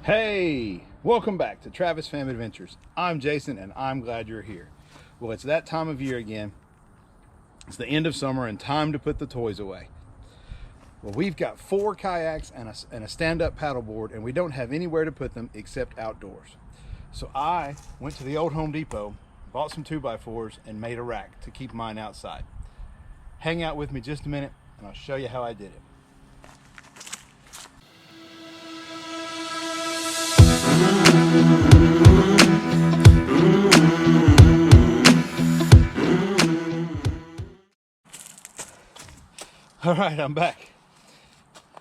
Hey, welcome back to Travis Fam Adventures. I'm Jason and I'm glad you're here. Well, it's that time of year again. It's the end of summer and time to put the toys away. Well, we've got 4 kayaks and a stand-up paddleboard, and we don't have anywhere to put them except outdoors. So I went to the old Home Depot, bought some 2x4s and made a rack to keep mine outside. Hang out with me just a minute and I'll show you how I did it. All right, I'm back.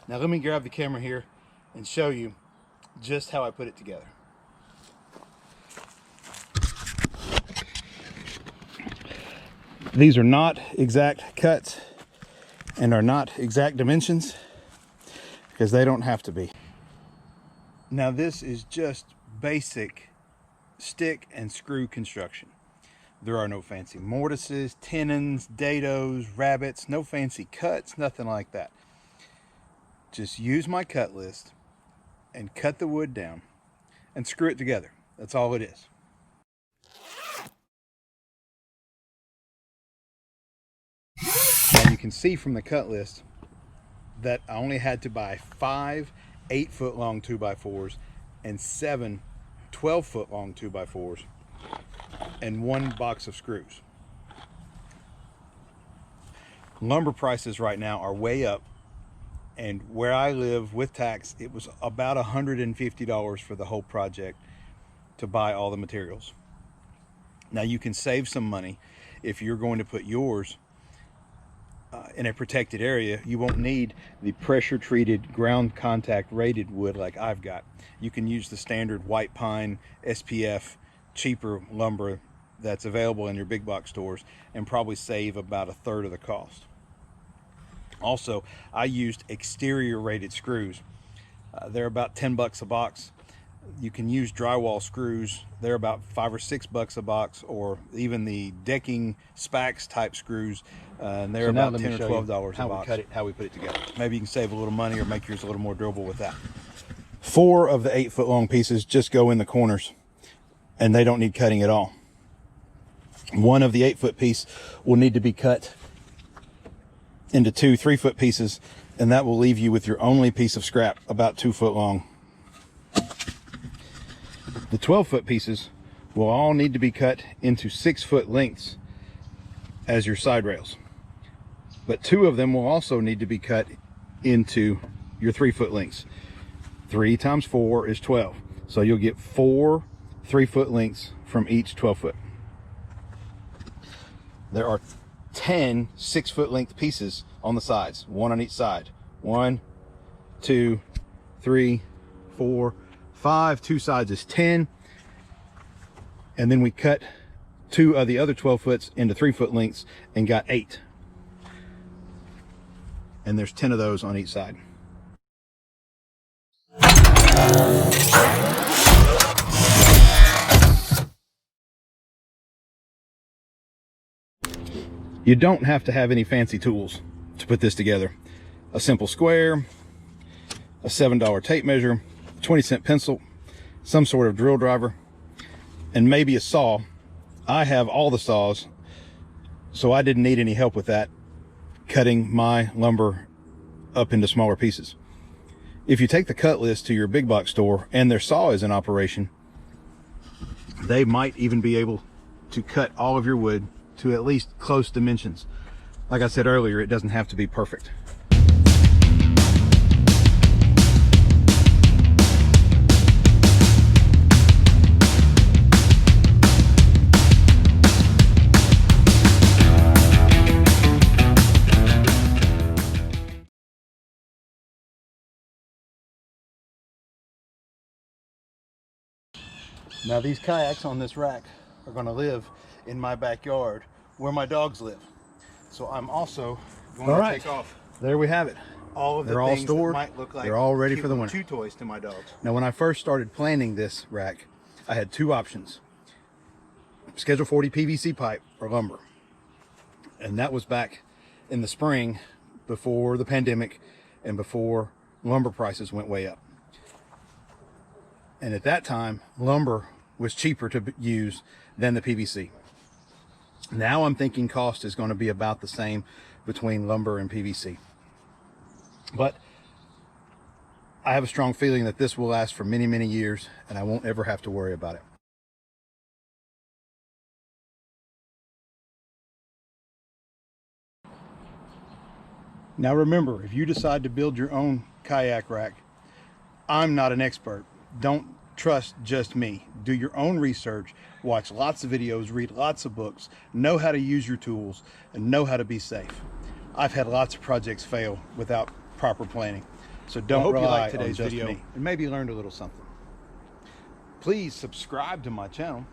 Now let me grab the camera here and show you just how I put it together. These are not exact cuts and are not exact dimensions because they don't have to be. Now this is just basic stick and screw construction. There are no fancy mortises, tenons, dados, rabbets, no fancy cuts, nothing like that. Just use my cut list and cut the wood down and screw it together. That's all it is. Now you can see from the cut list that I only had to buy 5 8-foot long 2x4s and 7 12-foot long 2x4s and 1 box of screws. Lumber prices right now are way up, and where I live with tax, it was about $150 for the whole project to buy all the materials. Now you can save some money if you're going to put yours in a protected area. You won't need the pressure treated ground contact rated wood like I've got. You can use the standard white pine SPF cheaper lumber that's available in your big box stores and probably save about 1/3 of the cost. Also, I used exterior rated screws. They're about 10 bucks a box. You can use drywall screws. They're about $5 or $6 a box, or even the decking Spax type screws. And they're about $10 or $12 a box. How we put it together. Maybe you can save a little money or make yours a little more durable with that. 4 of the 8-foot long pieces just go in the corners, and they don't need cutting at all. 1 of the 8-foot piece will need to be cut into 2 3-foot pieces, and that will leave you with your only piece of scrap about 2 foot long. The 12-foot pieces will all need to be cut into 6-foot lengths as your side rails, but 2 of them will also need to be cut into your 3-foot lengths. 3 times 4 is 12, so you'll get 4 3-foot lengths from each 12-foot. There are 10 6-foot length pieces on the sides, 1 on each side. 1, 2, 3, 4, 5. 2 sides is 10. And then we cut 2 of the other 12-foots into 3-foot lengths and got 8. And there's 10 of those on each side. You don't have to have any fancy tools to put this together. A simple square, a $7 tape measure, 20-cent pencil, some sort of drill driver, and maybe a saw. I have all the saws, so I didn't need any help with that, cutting my lumber up into smaller pieces. If you take the cut list to your big box store and their saw is in operation, they might even be able to cut all of your wood to at least close dimensions. Like I said earlier, it doesn't have to be perfect. Now these kayaks on this rack are going to live in my backyard where my dogs live. So I'm also going to take off. There we have it. All of the things all stored. That might look like they're all ready for the winter. Chew toys to my dogs. Now when I first started planning this rack, I had 2 options. Schedule 40 PVC pipe or lumber. And that was back in the spring before the pandemic and before lumber prices went way up. And at that time, lumber was cheaper to use than the PVC. Now I'm thinking cost is going to be about the same between lumber and PVC. But I have a strong feeling that this will last for many, many years, and I won't ever have to worry about it. Now remember, if you decide to build your own kayak rack, I'm not an expert. Don't trust just me. Do your own research, watch lots of videos, read lots of books, know how to use your tools, and know how to be safe. I've had lots of projects fail without proper planning. So don't rely on just me, and maybe learned a little something. Please subscribe to my channel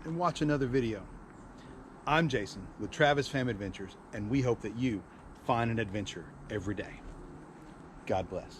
and watch another video. I'm Jason with Travis Fam Adventures, and we hope that you find an adventure every day. God bless.